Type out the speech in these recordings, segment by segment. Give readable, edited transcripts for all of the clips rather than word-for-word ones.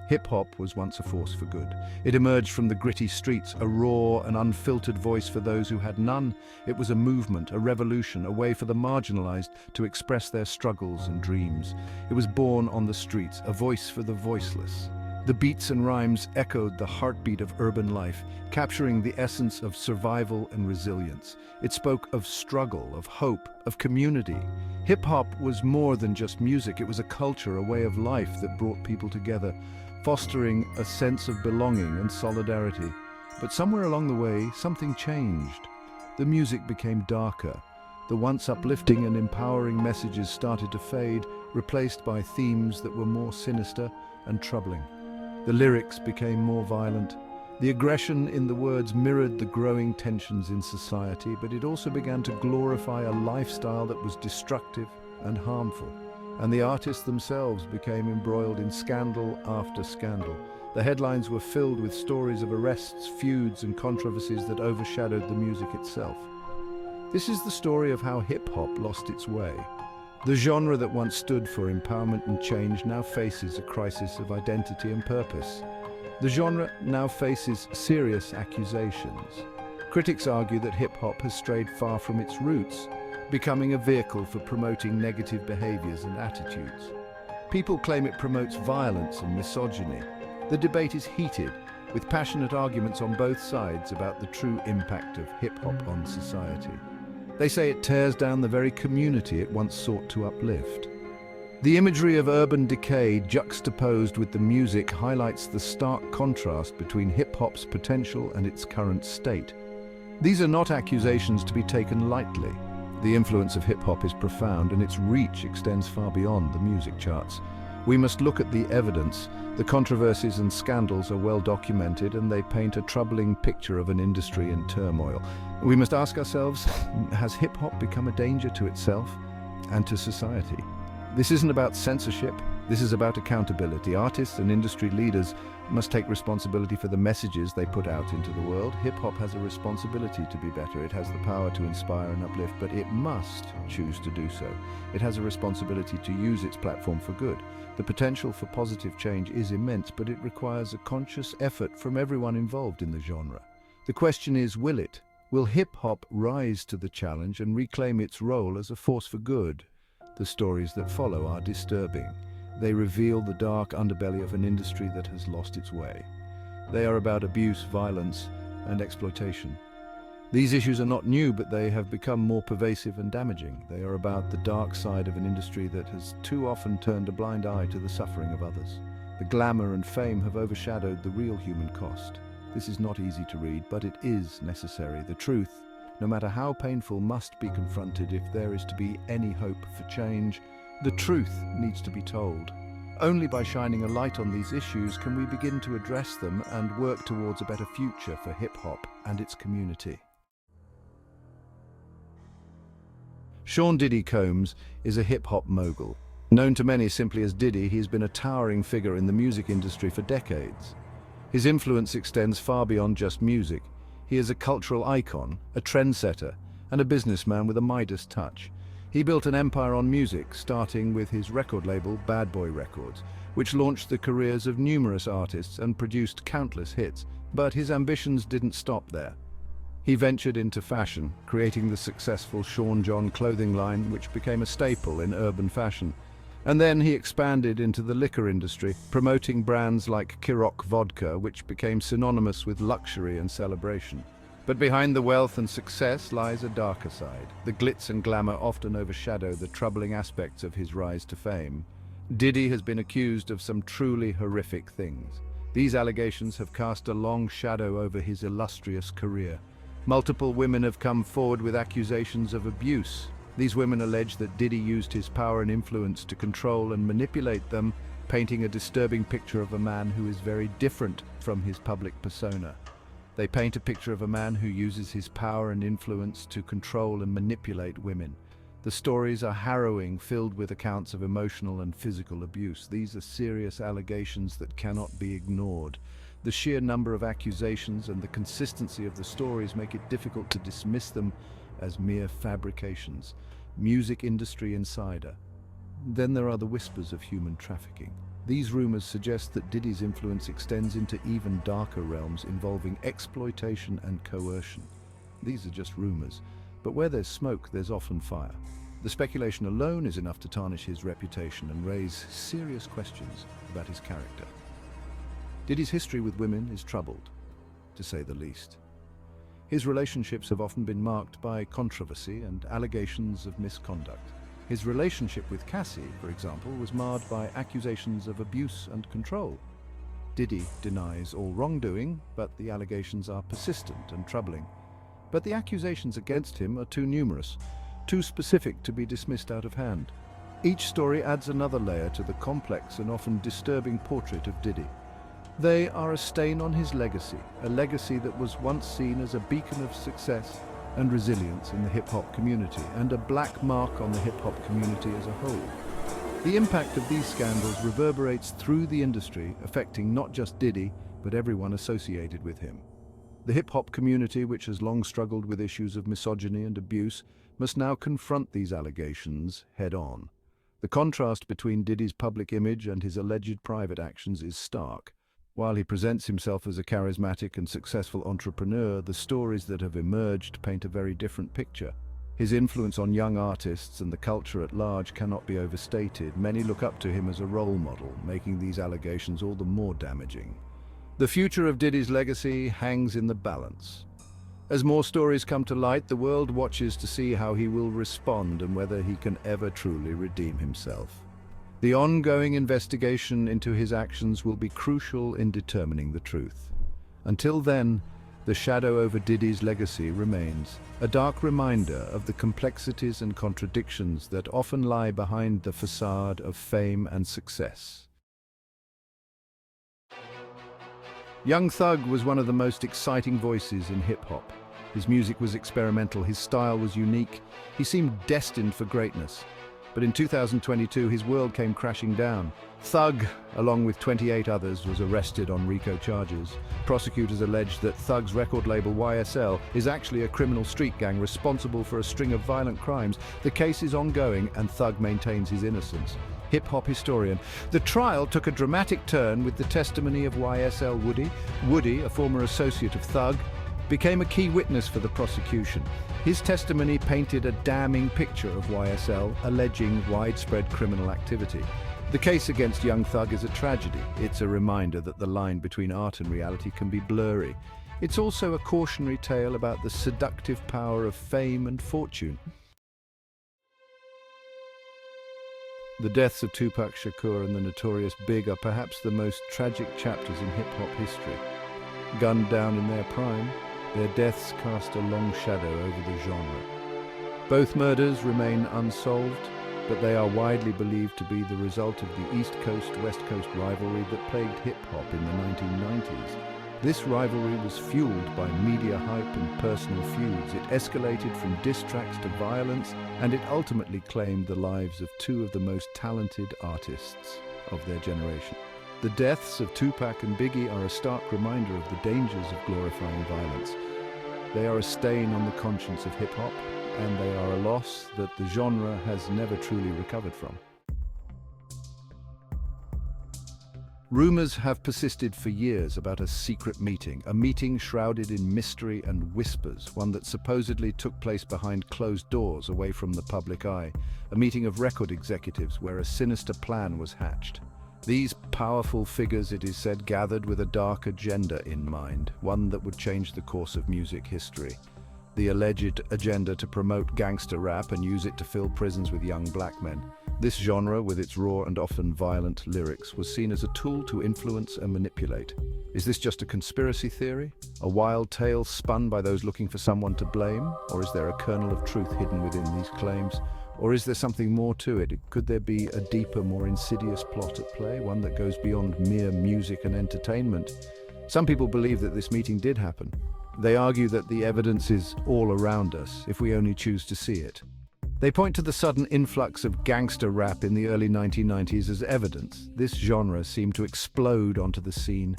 Hip-hop was once a force for good. It emerged from the gritty streets, a raw and unfiltered voice for those who had none. It was a movement, a revolution, a way for the marginalized to express their struggles and dreams. It was born on the streets, a voice for the voiceless. The beats and rhymes echoed the heartbeat of urban life, capturing the essence of survival and resilience. It spoke of struggle, of hope, of community. Hip-hop was more than just music. It was a culture, a way of life that brought people together, fostering a sense of belonging and solidarity. But somewhere along the way, something changed. The music became darker. The once uplifting and empowering messages started to fade, replaced by themes that were more sinister and troubling. The lyrics became more violent. The aggression in the words mirrored the growing tensions in society, but it also began to glorify a lifestyle that was destructive and harmful. And the artists themselves became embroiled in scandal after scandal. The headlines were filled with stories of arrests, feuds, and controversies that overshadowed the music itself. This is the story of how hip-hop lost its way. The genre that once stood for empowerment and change now faces a crisis of identity and purpose. The genre now faces serious accusations. Critics argue that hip-hop has strayed far from its roots, becoming a vehicle for promoting negative behaviors and attitudes. People claim it promotes violence and misogyny. The debate is heated, with passionate arguments on both sides about the true impact of hip-hop on society. They say it tears down the very community it once sought to uplift. The imagery of urban decay juxtaposed with the music highlights the stark contrast between hip-hop's potential and its current state. These are not accusations to be taken lightly. The influence of hip-hop is profound, and its reach extends far beyond the music charts. We must look at the evidence. The controversies and scandals are well documented, and they paint a troubling picture of an industry in turmoil. We must ask ourselves, has hip-hop become a danger to itself and to society? This isn't about censorship, this is about accountability. Artists and industry leaders must take responsibility for the messages they put out into the world. Hip-hop has a responsibility to be better. It has the power to inspire and uplift, but it must choose to do so. It has a responsibility to use its platform for good. The potential for positive change is immense, but it requires a conscious effort from everyone involved in the genre. The question is, will it? Will hip-hop rise to the challenge and reclaim its role as a force for good? The stories that follow are disturbing. They reveal the dark underbelly of an industry that has lost its way. They are about abuse, violence, and exploitation. These issues are not new, but they have become more pervasive and damaging. They are about the dark side of an industry that has too often turned a blind eye to the suffering of others. The glamour and fame have overshadowed the real human cost. This is not easy to read, but it is necessary. The truth, no matter how painful, must be confronted if there is to be any hope for change. The truth needs to be told. Only by shining a light on these issues can we begin to address them and work towards a better future for hip-hop and its community. Sean Diddy Combs is a hip-hop mogul. Known to many simply as Diddy, he has been a towering figure in the music industry for decades. His influence extends far beyond just music. He is a cultural icon, a trendsetter, and a businessman with a Midas touch. He built an empire on music, starting with his record label, Bad Boy Records, which launched the careers of numerous artists and produced countless hits. But his ambitions didn't stop there. He ventured into fashion, creating the successful Sean John clothing line, which became a staple in urban fashion. And then he expanded into the liquor industry, promoting brands like Ciroc vodka, which became synonymous with luxury and celebration. But behind the wealth and success lies a darker side. The glitz and glamour often overshadow the troubling aspects of his rise to fame. Diddy has been accused of some truly horrific things. These allegations have cast a long shadow over his illustrious career. Multiple women have come forward with accusations of abuse. These women allege that Diddy used his power and influence to control and manipulate them, painting a disturbing picture of a man who is very different from his public persona. They paint a picture of a man who uses his power and influence to control and manipulate women. The stories are harrowing, filled with accounts of emotional and physical abuse. These are serious allegations that cannot be ignored. The sheer number of accusations and the consistency of the stories make it difficult to dismiss them as mere fabrications. Music industry insider. Then there are the whispers of human trafficking. These rumors suggest that Diddy's influence extends into even darker realms involving exploitation and coercion. These are just rumors, but where there's smoke, there's often fire. The speculation alone is enough to tarnish his reputation and raise serious questions about his character. Diddy's history with women is troubled, to say the least. His relationships have often been marked by controversy and allegations of misconduct. His relationship with Cassie, for example, was marred by accusations of abuse and control. Diddy denies all wrongdoing, but the allegations are persistent and troubling. But the accusations against him are too numerous, too specific to be dismissed out of hand. Each story adds another layer to the complex and often disturbing portrait of Diddy. They are a stain on his legacy, a legacy that was once seen as a beacon of success and resilience in the hip-hop community, and a black mark on the hip-hop community as a whole. The impact of these scandals reverberates through the industry, affecting not just Diddy, but everyone associated with him. The hip-hop community, which has long struggled with issues of misogyny and abuse, must now confront these allegations head-on. The contrast between Diddy's public image and his alleged private actions is stark. While he presents himself as a charismatic and successful entrepreneur, the stories that have emerged paint a very different picture. His influence on young artists and the culture at large cannot be overstated. Many look up to him as a role model, making these allegations all the more damaging. The future of Diddy's legacy hangs in the balance. As more stories come to light, the world watches to see how he will respond and whether he can ever truly redeem himself. The ongoing investigation into his actions will be crucial in determining the truth. Until then, the shadow over Diddy's legacy remains, a dark reminder of the complexities and contradictions that often lie behind the facade of fame and success. Young Thug was one of the most exciting voices in hip-hop. His music was experimental, his style was unique, he seemed destined for greatness. But in 2022, his world came crashing down. Thug, along with 28 others, was arrested on RICO charges. Prosecutors alleged that Thug's record label YSL is actually a criminal street gang responsible for a string of violent crimes. The case is ongoing and Thug maintains his innocence. Hip-hop historian. The trial took a dramatic turn with the testimony of YSL Woody. Woody, a former associate of Thug, became a key witness for the prosecution. His testimony painted a damning picture of YSL, alleging widespread criminal activity. The case against Young Thug is a tragedy. It's a reminder that the line between art and reality can be blurry. It's also a cautionary tale about the seductive power of fame and fortune. The deaths of Tupac Shakur and the notorious Big are perhaps the most tragic chapters in hip-hop history. Gunned down in their prime, their deaths cast a long shadow over the genre. Both murders remain unsolved, but they are widely believed to be the result of the East Coast-West Coast rivalry that plagued hip-hop in the 1990s. This rivalry was fueled by media hype and personal feuds. It escalated from diss tracks to violence, and it ultimately claimed the lives of two of the most talented artists of their generation. The deaths of Tupac and Biggie are a stark reminder of the dangers of glorifying violence. They are a stain on the conscience of hip-hop, and they are a loss that the genre has never truly recovered from. Rumors have persisted for years about a secret meeting, a meeting shrouded in mystery and whispers, one that supposedly took place behind closed doors away from the public eye, a meeting of record executives where a sinister plan was hatched. These powerful figures, it is said, gathered with a dark agenda in mind, one that would change the course of music history. The alleged agenda to promote gangster rap and use it to fill prisons with young black men. This genre, with its raw and often violent lyrics, was seen as a tool to influence and manipulate. Is this just a conspiracy theory? A wild tale spun by those looking for someone to blame? Or is there a kernel of truth hidden within these claims? Or is there something more to it? Could there be a deeper, more insidious plot at play, one that goes beyond mere music and entertainment? Some people believe that this meeting did happen. They argue that the evidence is all around us, if we only choose to see it. They point to the sudden influx of gangster rap in the early 1990s as evidence. This genre seemed to explode onto the scene,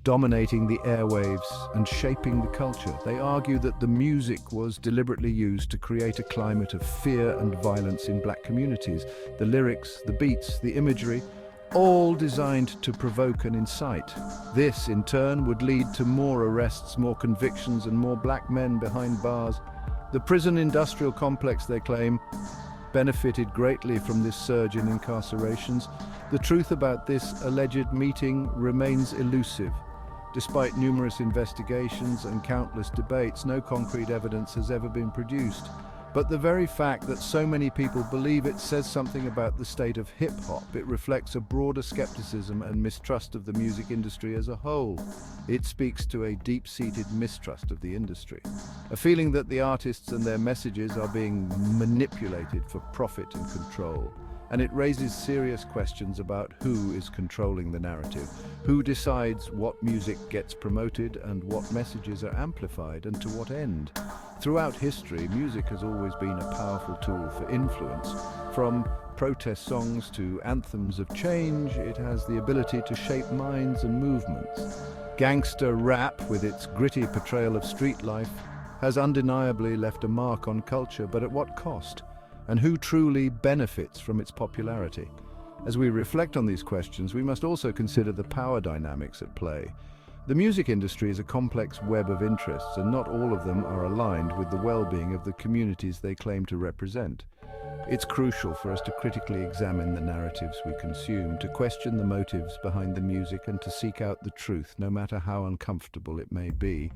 dominating the airwaves and shaping the culture. They argue that the music was deliberately used to create a climate of fear and violence in black communities. The lyrics, the beats, the imagery, all designed to provoke and incite. This, in turn, would lead to more arrests, more convictions, and more black men behind bars. The prison industrial complex, they claim, benefited greatly from this surge in incarcerations. The truth about this alleged meeting remains elusive. Despite numerous investigations and countless debates, no concrete evidence has ever been produced. But the very fact that so many people believe it says something about the state of hip-hop. It reflects a broader skepticism and mistrust of the music industry as a whole. It speaks to a deep-seated mistrust of the industry, a feeling that the artists and their messages are being manipulated for profit and control. And it raises serious questions about who is controlling the narrative, who decides what music gets promoted and what messages are amplified and to what end. Throughout history, music has always been a powerful tool for influence. From protest songs to anthems of change, it has the ability to shape minds and movements. Gangster rap, with its gritty portrayal of street life, has undeniably left a mark on culture, but at what cost? And who truly benefits from its popularity? As we reflect on these questions, we must also consider the power dynamics at play. The music industry is a complex web of interests, and not all of them are aligned with the well-being of the communities they claim to represent. It's crucial for us to critically examine the narratives we consume, to question the motives behind the music, and to seek out the truth, no matter how uncomfortable it may be.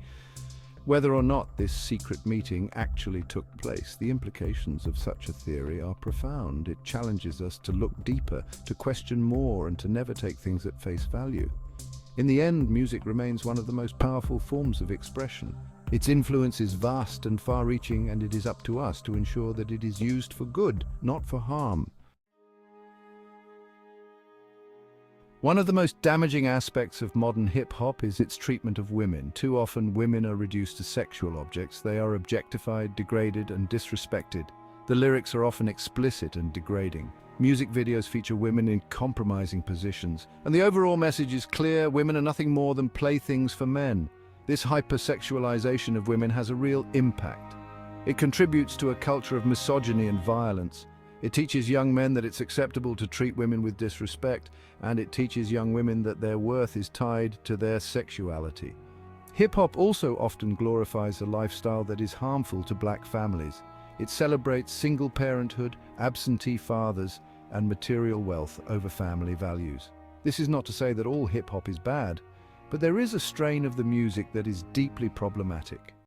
Whether or not this secret meeting actually took place, the implications of such a theory are profound. It challenges us to look deeper, to question more, and to never take things at face value. In the end, music remains one of the most powerful forms of expression. Its influence is vast and far-reaching, and it is up to us to ensure that it is used for good, not for harm. One of the most damaging aspects of modern hip-hop is its treatment of women. Too often, women are reduced to sexual objects. They are objectified, degraded, and disrespected. The lyrics are often explicit and degrading. Music videos feature women in compromising positions, and the overall message is clear: women are nothing more than playthings for men. This hypersexualization of women has a real impact. It contributes to a culture of misogyny and violence. It teaches young men that it's acceptable to treat women with disrespect, and it teaches young women that their worth is tied to their sexuality. Hip-hop also often glorifies a lifestyle that is harmful to black families. It celebrates single parenthood, absentee fathers, and material wealth over family values. This is not to say that all hip-hop is bad, but there is a strain of the music that is deeply problematic.